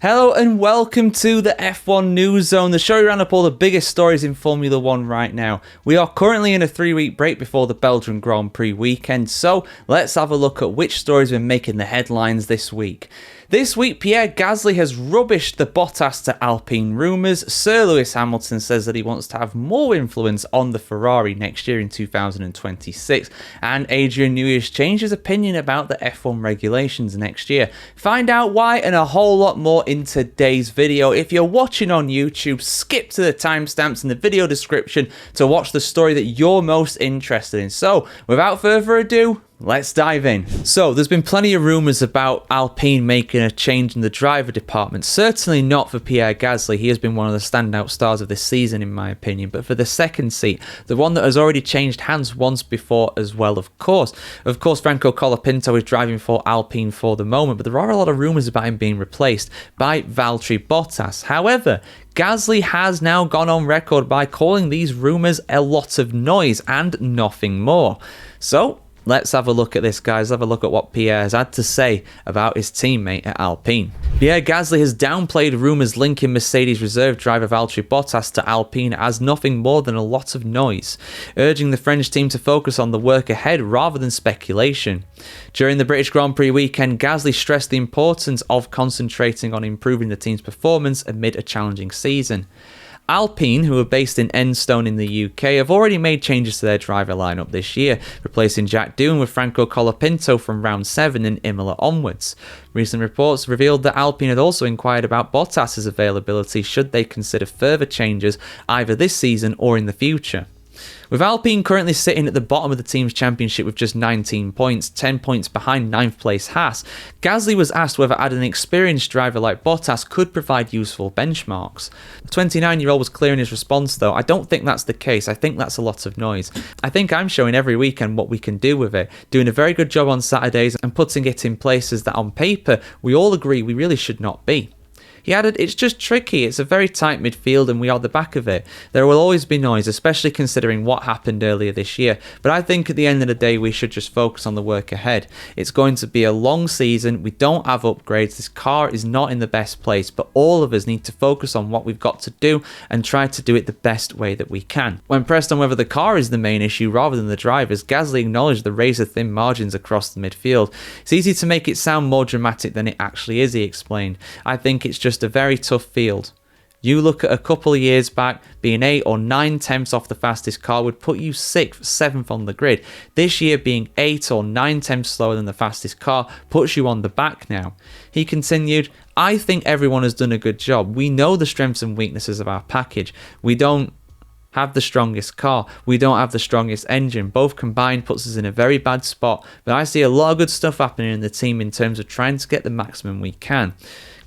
Hello and welcome to the F1 News Zone, the show you round up all the biggest stories in Formula 1 right now. We are currently in a 3-week break before the Belgian Grand Prix weekend, so let's have a look at which stories have been making the headlines this week. This week, Pierre Gasly has rubbished the Bottas to Alpine rumours. Sir Lewis Hamilton says that he wants to have more influence on the Ferrari next year in 2026. And Adrian Newey has changed his opinion about the F1 regulations next year. Find out why and a whole lot more in today's video. If you're watching on YouTube, skip to the timestamps in the video description to watch the story that you're most interested in. So, without further ado, let's dive in. So, there's been plenty of rumours about Alpine making a change in the driver department. Certainly not for Pierre Gasly. He has been one of the standout stars of this season, in my opinion. But for the second seat, the one that has already changed hands once before as well, of course. Of course, Franco Colapinto is driving for Alpine for the moment, but there are a lot of rumours about him being replaced by Valtteri Bottas. However, Gasly has now gone on record by calling these rumours a lot of noise and nothing more. So, let's have a look at this, guys. Let's have a look at what Pierre has had to say about his teammate at Alpine. Pierre Gasly has downplayed rumours linking Mercedes reserve driver Valtteri Bottas to Alpine as nothing more than a lot of noise, urging the French team to focus on the work ahead rather than speculation. During the British Grand Prix weekend, Gasly stressed the importance of concentrating on improving the team's performance amid a challenging season. Alpine, who are based in Enstone in the UK, have already made changes to their driver lineup this year, replacing Jack Doohan with Franco Colapinto from round 7 in Imola onwards. Recent reports revealed that Alpine had also inquired about Bottas' availability should they consider further changes either this season or in the future. With Alpine currently sitting at the bottom of the team's championship with just 19 points, 10 points behind 9th place Haas, Gasly was asked whether adding an experienced driver like Bottas could provide useful benchmarks. The 29-year-old was clear in his response though. I don't think that's the case. I think that's a lot of noise. I think I'm showing every weekend what we can do with it, doing a very good job on Saturdays and putting it in places that on paper we all agree we really should not be. He added, "It's just tricky, it's a very tight midfield and we are at the back of it. There will always be noise, especially considering what happened earlier this year, but I think at the end of the day we should just focus on the work ahead. It's going to be a long season, we don't have upgrades, this car is not in the best place, but all of us need to focus on what we've got to do and try to do it the best way that we can." When pressed on whether the car is the main issue rather than the drivers, Gasly acknowledged the razor-thin margins across the midfield. "It's easy to make it sound more dramatic than it actually is," he explained. "I think it's just a very tough field. You look at a couple of years back, being 8 or 9 tenths off the fastest car would put you 6th, 7th on the grid. This year, being 8 or 9 tenths slower than the fastest car puts you on the back now." He continued, "I think everyone has done a good job. We know the strengths and weaknesses of our package. We don't have the strongest car. We don't have the strongest engine. Both combined puts us in a very bad spot, but I see a lot of good stuff happening in the team in terms of trying to get the maximum we can."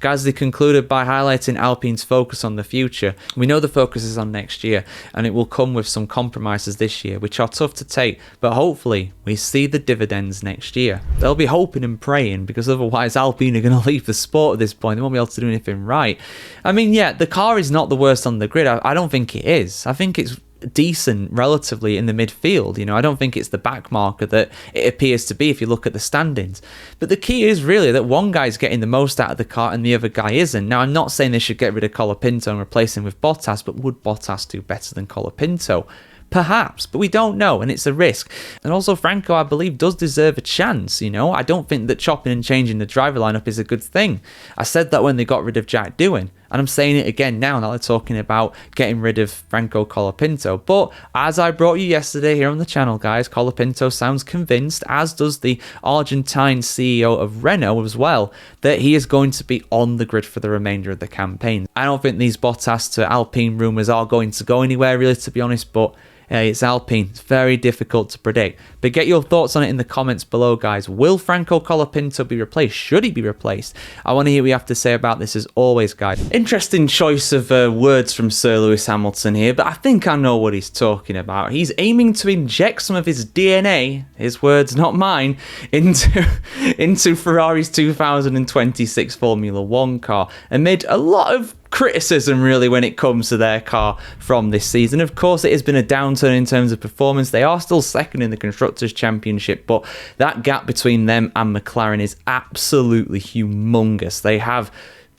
Gasly concluded by highlighting Alpine's focus on the future. "We know the focus is on next year, and it will come with some compromises this year, which are tough to take, but hopefully we see the dividends next year." They'll be hoping and praying, because otherwise Alpine are going to leave the sport at this point. They won't be able to do anything right. I mean, yeah, the car is not the worst on the grid. I don't think it is. I think it's decent relatively in the midfield. I don't think it's the back marker that it appears to be if you look at the standings. But the key is really that one guy's getting the most out of the car and the other guy isn't. Now, I'm not saying they should get rid of Colapinto and replace him with Bottas, but would Bottas do better than Colapinto? Perhaps, but we don't know, and it's a risk. And also, Franco, I believe, does deserve a chance, I don't think that chopping and changing the driver lineup is a good thing. I said that when they got rid of Jack Doohan, and I'm saying it again now that they're talking about getting rid of Franco Colapinto. But as I brought you yesterday here on the channel, guys, Colapinto sounds convinced, as does the Argentine CEO of Renault as well, that he is going to be on the grid for the remainder of the campaign. I don't think these Bottas to Alpine rumours are going to go anywhere, really, to be honest, but hey, it's Alpine. It's very difficult to predict. But get your thoughts on it in the comments below, guys. Will Franco Colapinto be replaced? Should he be replaced? I want to hear what you have to say about this as always, guys. Interesting choice of words from Sir Lewis Hamilton here, but I think I know what he's talking about. He's aiming to inject some of his DNA, his words, not mine, into Ferrari's 2026 Formula 1 car amid a lot of criticism really when it comes to their car from this season. Of course, it has been a downturn in terms of performance. They are still second in the Constructors' Championship, but that gap between them and McLaren is absolutely humongous. They have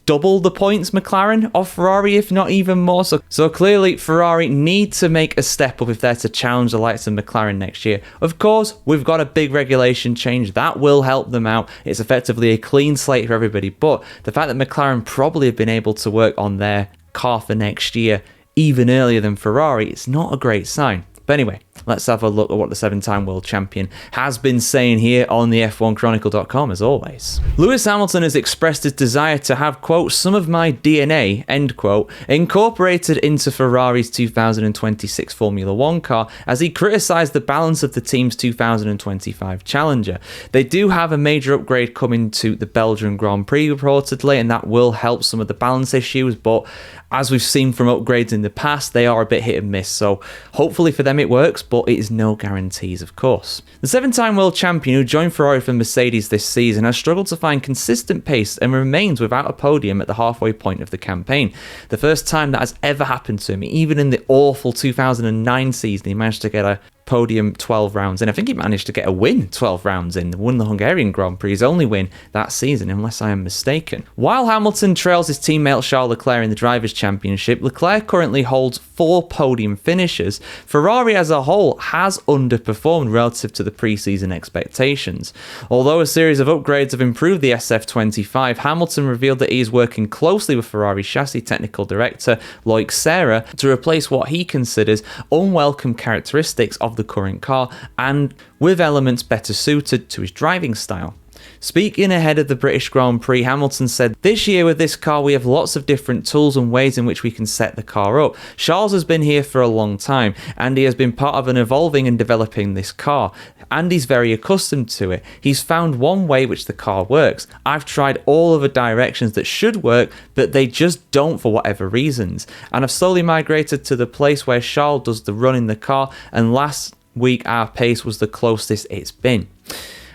double the points McLaren of Ferrari, if not even more. So clearly Ferrari need to make a step up if they're to challenge the likes of McLaren next year. Of course, we've got a big regulation change that will help them out. It's effectively a clean slate for everybody, but the fact that McLaren probably have been able to work on their car for next year even earlier than Ferrari, it's not a great sign. But anyway, let's have a look at what the 7-time world champion has been saying here on the F1Chronicle.com as always. Lewis Hamilton has expressed his desire to have, quote, some of my DNA, end quote, incorporated into Ferrari's 2026 Formula 1 car as he criticised the balance of the team's 2025 Challenger. They do have a major upgrade coming to the Belgian Grand Prix reportedly, and that will help some of the balance issues, but as we've seen from upgrades in the past, they are a bit hit and miss, so hopefully for them it works, but it is no guarantees, of course. The 7-time world champion who joined Ferrari from Mercedes this season has struggled to find consistent pace and remains without a podium at the halfway point of the campaign. The first time that has ever happened to him, even in the awful 2009 season, he managed to get a podium 12 rounds in. I think he managed to get a win 12 rounds in, won the Hungarian Grand Prix, his only win that season, unless I am mistaken. While Hamilton trails his teammate Charles Leclerc in the Drivers' Championship, Leclerc currently holds 4 podium finishes. Ferrari as a whole has underperformed relative to the pre-season expectations. Although a series of upgrades have improved the SF25, Hamilton revealed that he is working closely with Ferrari chassis technical director Loic Serra to replace what he considers unwelcome characteristics of the current car and with elements better suited to his driving style. Speaking ahead of the British Grand Prix, Hamilton said, "This year with this car we have lots of different tools and ways in which we can set the car up. Charles has been here for a long time and he has been part of an evolving and developing this car, and he's very accustomed to it. He's found one way which the car works. I've tried all other directions that should work, but they just don't for whatever reasons. And I've slowly migrated to the place where Charles does the run in the car, and last week our pace was the closest it's been."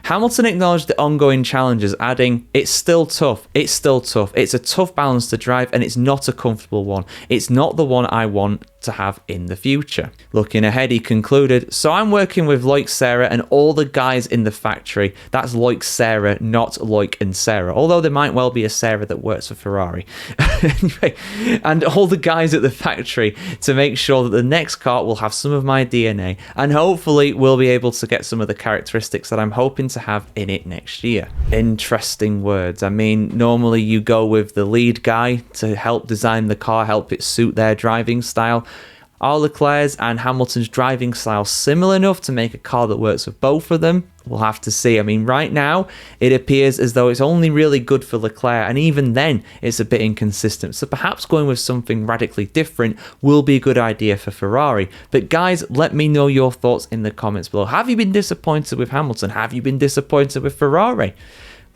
Hamilton acknowledged the ongoing challenges, adding, "It's still tough. It's still tough. It's a tough balance to drive and it's not a comfortable one. It's not the one I want to have in the future." Looking ahead, he concluded, "So I'm working with Loic Serra and all the guys in the factory." That's Loic Serra, not Loic and Sarah, although there might well be a Sarah that works for Ferrari. Anyway, and all the guys at the factory to make sure that the next car will have some of my DNA and hopefully we'll be able to get some of the characteristics that I'm hoping to have in it next year. Interesting words. I mean, normally you go with the lead guy to help design the car, help it suit their driving style. Are Leclerc's and Hamilton's driving style similar enough to make a car that works for both of them? We'll have to see. I mean, right now, it appears as though it's only really good for Leclerc, and even then, it's a bit inconsistent. So perhaps going with something radically different will be a good idea for Ferrari. But guys, let me know your thoughts in the comments below. Have you been disappointed with Hamilton? Have you been disappointed with Ferrari?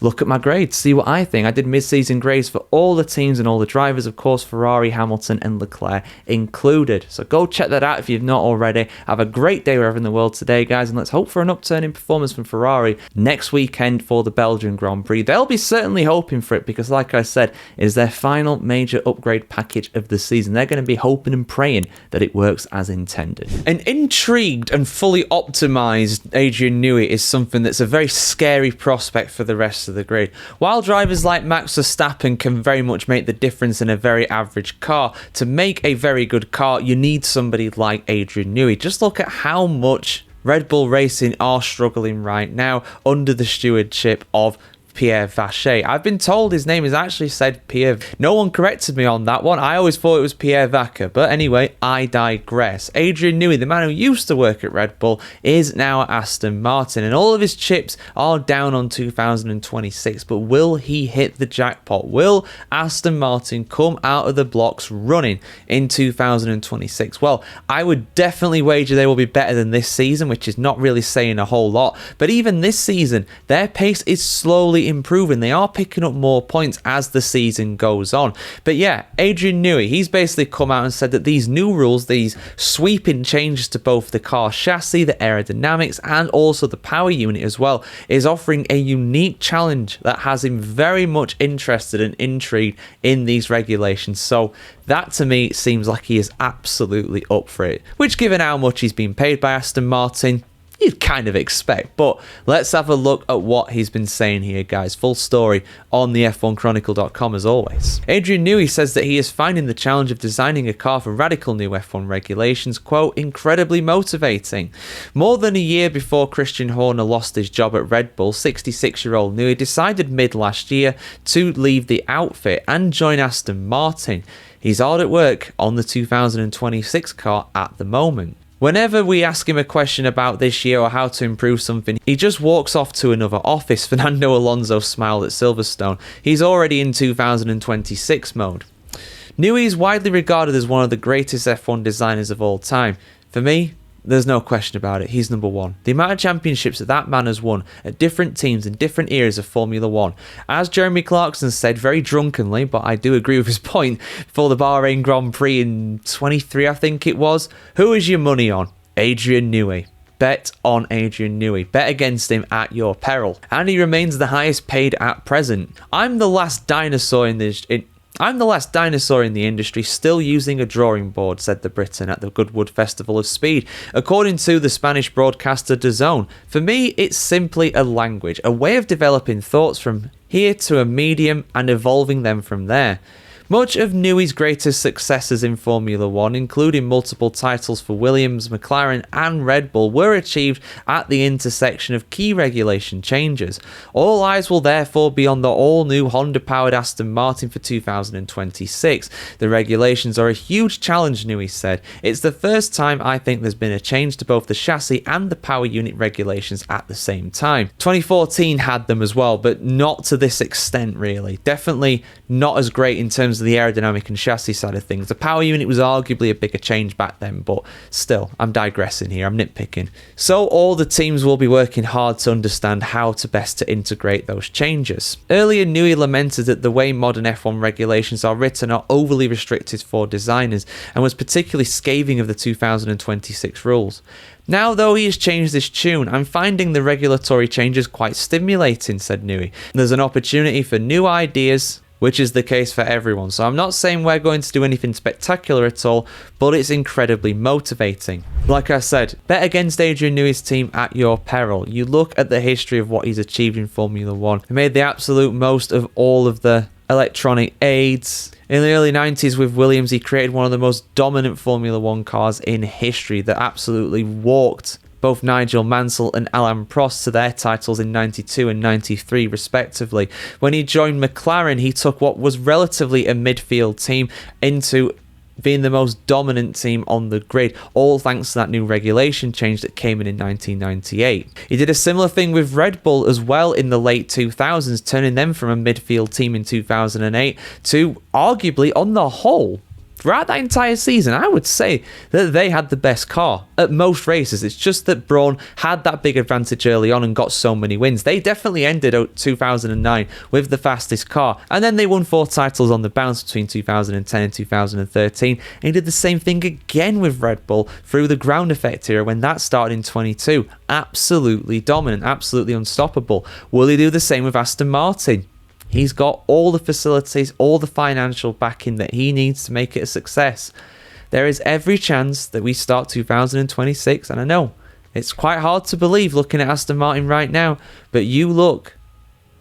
Look at my grades, see what I think. I did mid-season grades for all the teams and all the drivers, of course, Ferrari, Hamilton and Leclerc included. So go check that out if you've not already. Have a great day wherever in the world today, guys, and let's hope for an upturn in performance from Ferrari next weekend for the Belgian Grand Prix. They'll be certainly hoping for it because, like I said, it is their final major upgrade package of the season. They're going to be hoping and praying that it works as intended. An intrigued and fully optimised Adrian Newey is something that's a very scary prospect for the rest of the grid. While drivers like Max Verstappen can very much make the difference in a very average car, to make a very good car you need somebody like Adrian Newey. Just look at how much Red Bull Racing are struggling right now under the stewardship of Pierre Gasly. I've been told his name is actually said Pierre. No one corrected me on that one. I always thought it was Pierre Vaca. But anyway, I digress. Adrian Newey, the man who used to work at Red Bull, is now at Aston Martin. And all of his chips are down on 2026. But will he hit the jackpot? Will Aston Martin come out of the blocks running in 2026? Well, I would definitely wager they will be better than this season, which is not really saying a whole lot. But even this season, their pace is slowly improving. They are picking up more points as the season goes on. But yeah, Adrian Newey, he's basically come out and said that these new rules, these sweeping changes to both the car chassis, the aerodynamics, and also the power unit as well, is offering a unique challenge that has him very much interested and intrigued in these regulations. So that to me seems like he is absolutely up for it, which given how much he's been paid by Aston Martin, you'd kind of expect. But let's have a look at what he's been saying here, guys. Full story on the F1chronicle.com as always. Adrian Newey says that he is finding the challenge of designing a car for radical new F1 regulations, quote, incredibly motivating. More than a year before Christian Horner lost his job at Red Bull, 66-year-old Newey decided mid last year to leave the outfit and join Aston Martin. He's hard at work on the 2026 car at the moment. Whenever we ask him a question about this year or how to improve something, he just walks off to another office. Fernando Alonso smiled at Silverstone. He's already in 2026 mode. Newey is widely regarded as one of the greatest F1 designers of all time. For me, there's no question about it. He's number one. The amount of championships that man has won at different teams in different eras of Formula One. As Jeremy Clarkson said very drunkenly, but I do agree with his point, for the Bahrain Grand Prix in 23, I think it was, who is your money on? Adrian Newey. Bet on Adrian Newey. Bet against him at your peril. And he remains the highest paid at present. I'm the last dinosaur in the industry still using a drawing board, said the Briton at the Goodwood Festival of Speed. According to the Spanish broadcaster DAZN, for me, it's simply a language, a way of developing thoughts from here to a medium and evolving them from there. Much of Newey's greatest successes in Formula One, including multiple titles for Williams, McLaren and Red Bull, were achieved at the intersection of key regulation changes. All eyes will therefore be on the all-new Honda-powered Aston Martin for 2026. The regulations are a huge challenge, Newey said. It's the first time I think there's been a change to both the chassis and the power unit regulations at the same time. 2014 had them as well, but not to this extent really. Definitely not as great in terms of the aerodynamic and chassis side of things. The power unit was arguably a bigger change back then, but still, I'm digressing here, I'm nitpicking. So all the teams will be working hard to understand how to best to integrate those changes. Earlier, Newey lamented that the way modern F1 regulations are written are overly restricted for designers, and was particularly scathing of the 2026 rules. Now, though he has changed his tune, I'm finding the regulatory changes quite stimulating, said Newey. There's an opportunity for new ideas, which is the case for everyone. So I'm not saying we're going to do anything spectacular at all, but it's incredibly motivating. Like I said, bet against Adrian Newey's team at your peril. You look at the history of what he's achieved in Formula One. He made the absolute most of all of the electronic aids. In the early 90s with Williams, he created one of the most dominant Formula One cars in history that absolutely walked both Nigel Mansell and Alain Prost to their titles in 92 and 93 respectively. When he joined McLaren, he took what was relatively a midfield team into being the most dominant team on the grid, all thanks to that new regulation change that came in 1998. He did a similar thing with Red Bull as well in the late 2000s, turning them from a midfield team in 2008 to arguably, on the whole, throughout that entire season, I would say that they had the best car at most races. It's just that Brawn had that big advantage early on and got so many wins. They definitely ended 2009 with the fastest car, and then they won 4 titles on the bounce between 2010 and 2013, and he did the same thing again with Red Bull through the ground effect era when that started in 22. Absolutely dominant, absolutely unstoppable. Will he do the same with Aston Martin? He's got all the facilities, all the financial backing that he needs to make it a success. There is every chance that we start 2026, and I know it's quite hard to believe looking at Aston Martin right now, but you look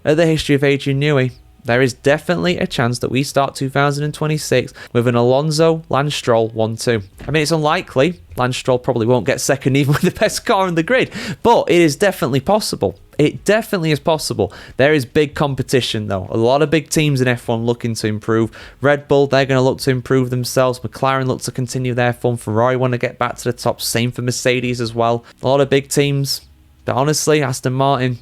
at the history of Adrian Newey, there is definitely a chance that we start 2026 with an Alonso, Lance Stroll 1-2. I mean, it's unlikely. Lance Stroll probably won't get second even with the best car on the grid, but it is definitely possible. It definitely is possible. There is big competition though. A lot of big teams in F1 looking to improve. Red Bull, they're going to look to improve themselves. McLaren look to continue their form. Ferrari want to get back to the top. Same for Mercedes as well. A lot of big teams. But honestly, Aston Martin,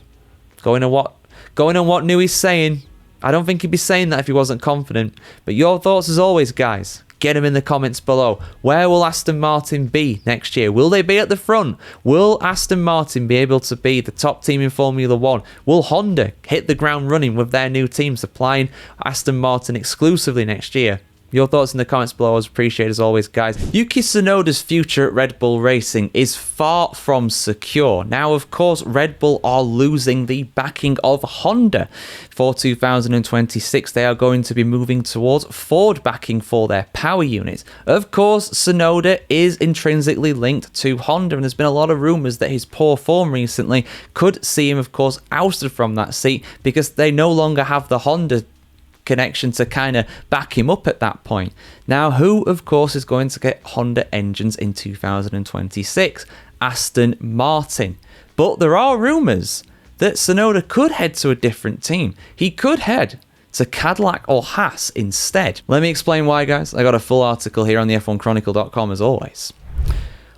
going on what Newey's saying, I don't think he'd be saying that if he wasn't confident. But your thoughts as always, guys. Get them in the comments below. Where will Aston Martin be next year? Will they be at the front? Will Aston Martin be able to be the top team in Formula One? Will Honda hit the ground running with their new team supplying Aston Martin exclusively next year? Your thoughts in the comments below, I was appreciated as always, guys. Yuki Tsunoda's future at Red Bull Racing is far from secure. Now, of course, Red Bull are losing the backing of Honda. For 2026, they are going to be moving towards Ford backing for their power units. Of course, Tsunoda is intrinsically linked to Honda, and there's been a lot of rumours that his poor form recently could see him, of course, ousted from that seat because they no longer have the Honda connection to kind of back him up at that point. Now, who, of course, is going to get Honda engines in 2026? Aston Martin. But there are rumours that Tsunoda could head to a different team. He could head to Cadillac or Haas instead. Let me explain why, guys. I got a full article here on the F1Chronicle.com as always.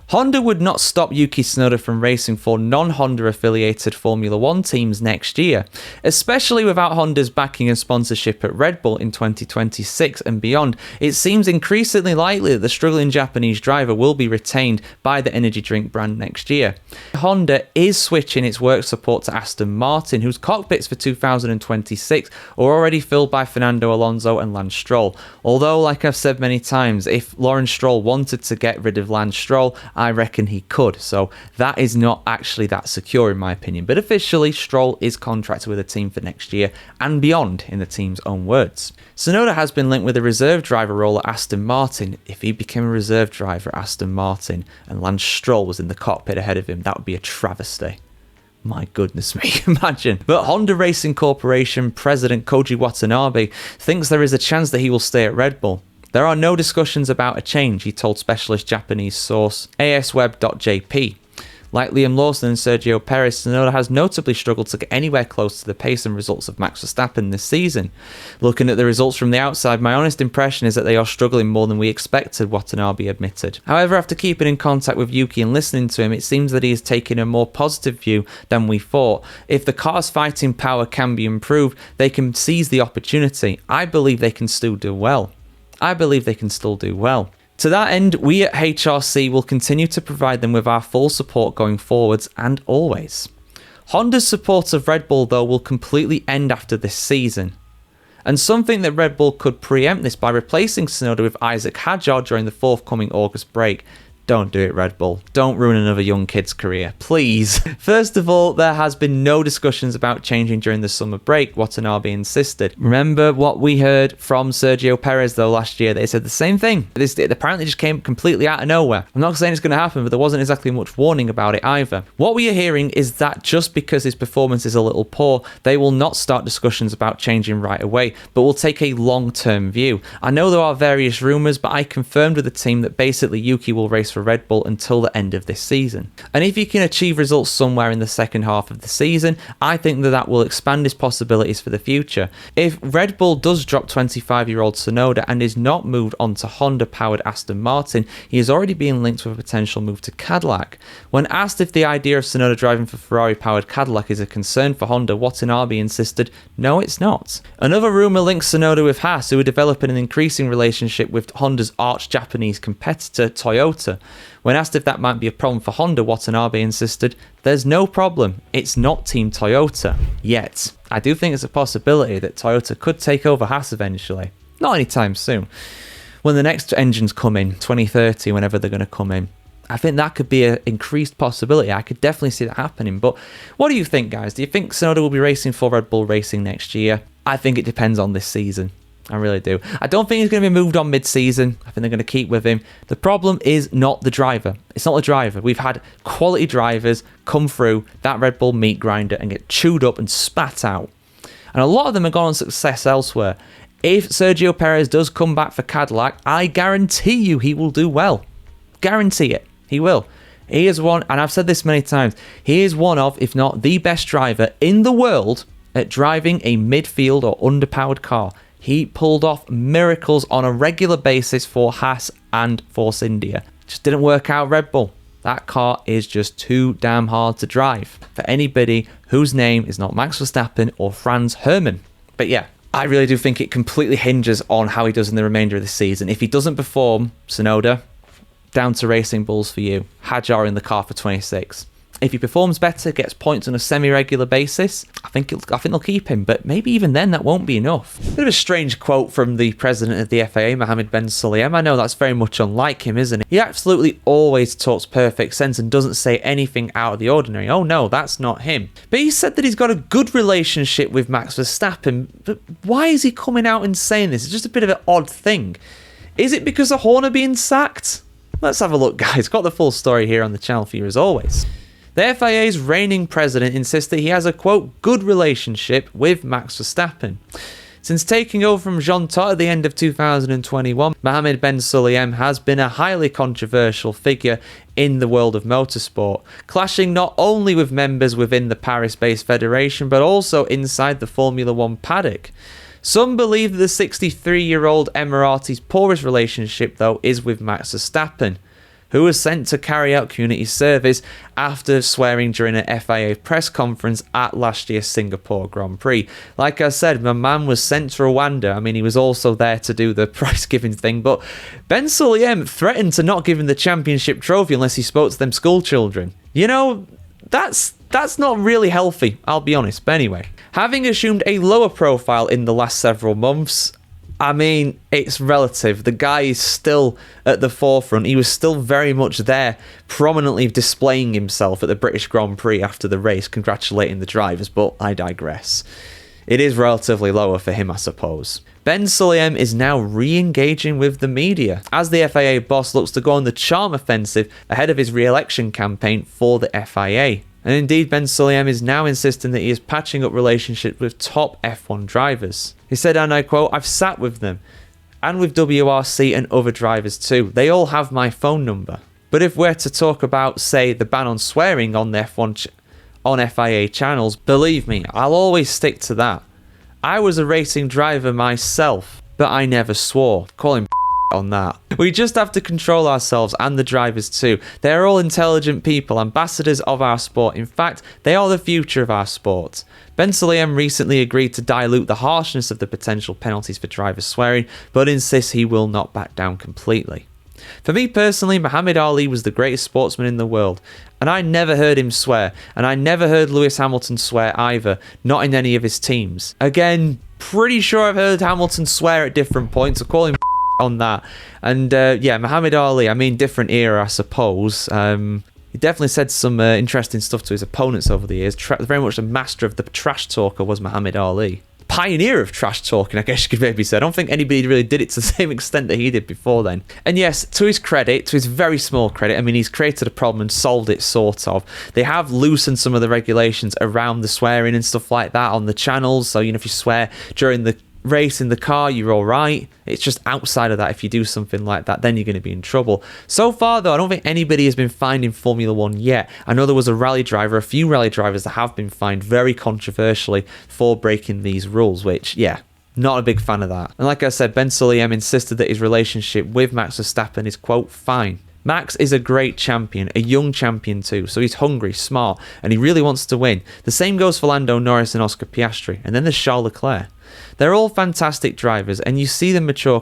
Honda would not stop Yuki Tsunoda from racing for non-Honda affiliated Formula 1 teams next year, especially without Honda's backing and sponsorship at Red Bull in 2026 and beyond. It seems increasingly likely that the struggling Japanese driver will be retained by the energy drink brand next year. Honda is switching its work support to Aston Martin, whose cockpits for 2026 are already filled by Fernando Alonso and Lance Stroll. Although, like I've said many times, if Lawrence Stroll wanted to get rid of Lance Stroll, I reckon he could, so that is not actually that secure in my opinion. But officially, Stroll is contracted with a team for next year and beyond, in the team's own words. Tsunoda has been linked with a reserve driver role at Aston Martin. If he became a reserve driver at Aston Martin and Lance Stroll was in the cockpit ahead of him, that would be a travesty. My goodness me, imagine. But Honda Racing Corporation President Koji Watanabe thinks there is a chance that he will stay at Red Bull. There are no discussions about a change, he told specialist Japanese source asweb.jp. Like Liam Lawson and Sergio Perez, Tsunoda has notably struggled to get anywhere close to the pace and results of Max Verstappen this season. Looking at the results from the outside, my honest impression is that they are struggling more than we expected, Watanabe admitted. However, after keeping in contact with Yuki and listening to him, it seems that he is taking a more positive view than we thought. If the car's fighting power can be improved, they can seize the opportunity. I believe they can still do well. To that end, we at HRC will continue to provide them with our full support going forwards and always. Honda's support of Red Bull, though, will completely end after this season. And something that Red Bull could preempt this by replacing Tsunoda with Isaac Hadjar during the forthcoming August break. Don't do it, Red Bull. Don't ruin another young kid's career, please. First of all, there has been no discussions about changing during the summer break, Watanabe insisted. Remember what we heard from Sergio Perez, though, last year? They said the same thing. It apparently just came completely out of nowhere. I'm not saying it's going to happen, but there wasn't exactly much warning about it either. What we are hearing is that just because his performance is a little poor, they will not start discussions about changing right away, but will take a long-term view. I know there are various rumours, but I confirmed with the team that basically Yuki will race for Red Bull until the end of this season. And if he can achieve results somewhere in the second half of the season, I think that will expand his possibilities for the future. If Red Bull does drop 25-year-old Tsunoda and is not moved on to Honda-powered Aston Martin, he is already being linked with a potential move to Cadillac. When asked if the idea of Tsunoda driving for Ferrari-powered Cadillac is a concern for Honda, Watanabe insisted, no, it's not. Another rumour links Tsunoda with Haas, who are developing an increasing relationship with Honda's arch-Japanese competitor, Toyota. When asked if that might be a problem for Honda, Watanabe insisted, there's no problem, it's not Team Toyota. Yet. I do think it's a possibility that Toyota could take over Haas eventually. Not anytime soon. When the next engines come in, 2030, whenever they're going to come in, I think that could be an increased possibility. I could definitely see that happening. But what do you think, guys? Do you think Tsunoda will be racing for Red Bull Racing next year? I think it depends on this season. I really do. I don't think he's going to be moved on mid-season. I think they're going to keep with him. The problem is not the driver. It's not the driver. We've had quality drivers come through that Red Bull meat grinder and get chewed up and spat out. And a lot of them have gone on success elsewhere. If Sergio Perez does come back for Cadillac, I guarantee you he will do well. Guarantee it. He will. He is one, and I've said this many times, he is one of, if not the best driver in the world at driving a midfield or underpowered car. He pulled off miracles on a regular basis for Haas and Force India. Just didn't work out Red Bull. That car is just too damn hard to drive for anybody whose name is not Max Verstappen or Franz Hermann. But yeah, I really do think it completely hinges on how he does in the remainder of the season. If he doesn't perform, Tsunoda, down to Racing Bulls for you. Hadjar in the car for 26. If he performs better, gets points on a semi-regular basis, I think they'll keep him, but maybe even then that won't be enough. Bit of a strange quote from the president of the FIA, Mohammed Ben Sulayem. I know that's very much unlike him, isn't it? He absolutely always talks perfect sense and doesn't say anything out of the ordinary. Oh no, that's not him. But he said that he's got a good relationship with Max Verstappen, but why is he coming out and saying this? It's just a bit of an odd thing. Is it because of Horner being sacked? Let's have a look, guys. Got the full story here on the channel for you as always. The FIA's reigning president insists that he has a, quote, good relationship with Max Verstappen. Since taking over from Jean Todt at the end of 2021, Mohammed Ben Sulayem has been a highly controversial figure in the world of motorsport, clashing not only with members within the Paris-based federation, but also inside the Formula One paddock. Some believe that the 63-year-old Emirati's poorest relationship, though, is with Max Verstappen, who was sent to carry out community service after swearing during an FIA press conference at last year's Singapore Grand Prix. Like I said, my man was sent to Rwanda. I mean, he was also there to do the prize-giving thing, but Ben Sulayem threatened to not give him the championship trophy unless he spoke to them school children. You know, that's not really healthy, I'll be honest. But anyway, having assumed a lower profile in the last several months, I mean, it's relative. The guy is still at the forefront. He was still very much there, prominently displaying himself at the British Grand Prix after the race, congratulating the drivers, but I digress. It is relatively lower for him, I suppose. Ben Sulayem is now re-engaging with the media, as the FIA boss looks to go on the charm offensive ahead of his re-election campaign for the FIA. And indeed, Ben Sulayem is now insisting that he is patching up relationships with top F1 drivers. He said, and I quote, "I've sat with them, and with WRC and other drivers too. They all have my phone number. But if we're to talk about, say, the ban on swearing on the on FIA channels, believe me, I'll always stick to that. I was a racing driver myself, but I never swore." Call him on that. We just have to control ourselves and the drivers too. They are all intelligent people, ambassadors of our sport. In fact, they are the future of our sport. Ben Sulayem recently agreed to dilute the harshness of the potential penalties for drivers swearing, but insists he will not back down completely. For me personally, Muhammad Ali was the greatest sportsman in the world, and I never heard him swear, and I never heard Lewis Hamilton swear either, not in any of his teams. Again, pretty sure I've heard Hamilton swear at different points, so call him on that. And yeah, Muhammad Ali, I mean, different era, I suppose. He definitely said some interesting stuff to his opponents over the years. Very much a master of the trash talker was Muhammad Ali. Pioneer of trash talking, I guess you could maybe say. I don't think anybody really did it to the same extent that he did before then. And yes, to his credit, to his very small credit, I mean, he's created a problem and solved it, sort of. They have loosened some of the regulations around the swearing and stuff like that on the channels. So, you know, if you swear during the race in the car, you're all right. It's just outside of that, if you do something like that, then you're going to be in trouble. So far, though, I don't think anybody has been fined in Formula One yet. I know there was a few rally drivers that have been fined very controversially for breaking these rules, which, yeah, not a big fan of that. And like I said, Ben Sulayem insisted that his relationship with Max Verstappen is, quote, fine. Max is a great champion, a young champion too, so he's hungry, smart, and he really wants to win. The same goes for Lando Norris and Oscar Piastri, and then there's Charles Leclerc. They're all fantastic drivers, and you see them mature,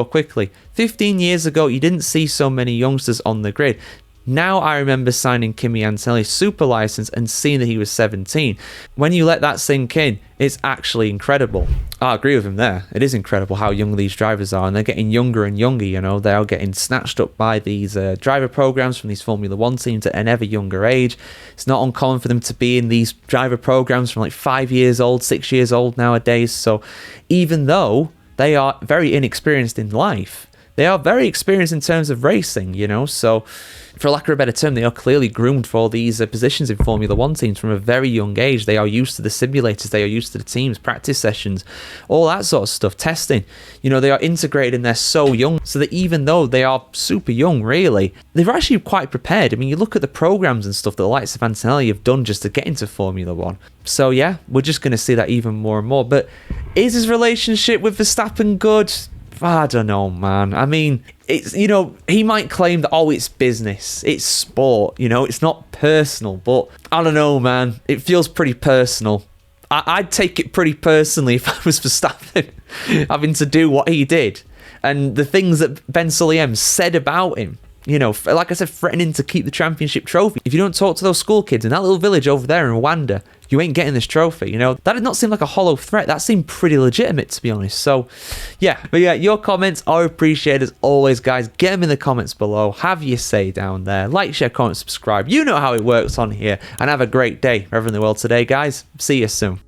quickly. 15 years ago, you didn't see so many youngsters on the grid. Now I remember signing Kimi Antonelli's super license and seeing that he was 17. When you let that sink in, it's actually incredible. I agree with him there. It is incredible how young these drivers are, and they're getting younger and younger, you know. They are getting snatched up by these driver programs from these Formula One teams at an ever younger age. It's not uncommon for them to be in these driver programs from like 5 years old, 6 years old nowadays. So even though they are very inexperienced in life, they are very experienced in terms of racing, you know. So for lack of a better term, they are clearly groomed for these positions in Formula One teams from a very young age. They are used to the simulators, they are used to the teams, practice sessions, all that sort of stuff, testing. You know, they are integrated and they're so young, so that even though they are super young, really, they're actually quite prepared. I mean, you look at the programs and stuff that the likes of Antonelli have done just to get into Formula One. So yeah, we're just going to see that even more and more. But is his relationship with Verstappen good? I don't know, man. I mean, it's, you know, he might claim that, oh, it's business, it's sport, you know, it's not personal, but I don't know, man. It feels pretty personal. I'd take it pretty personally if I was Verstappen having to do what he did. And the things that Ben Sulayem said about him, you know, like I said, threatening to keep the championship trophy. If you don't talk to those school kids in that little village over there in Rwanda, you ain't getting this trophy, you know. That did not seem like a hollow threat. That seemed pretty legitimate, to be honest. So, yeah. But yeah, your comments are appreciated as always, guys. Get them in the comments below. Have your say down there. Like, share, comment, subscribe. You know how it works on here. And have a great day wherever in the world today, guys. See you soon.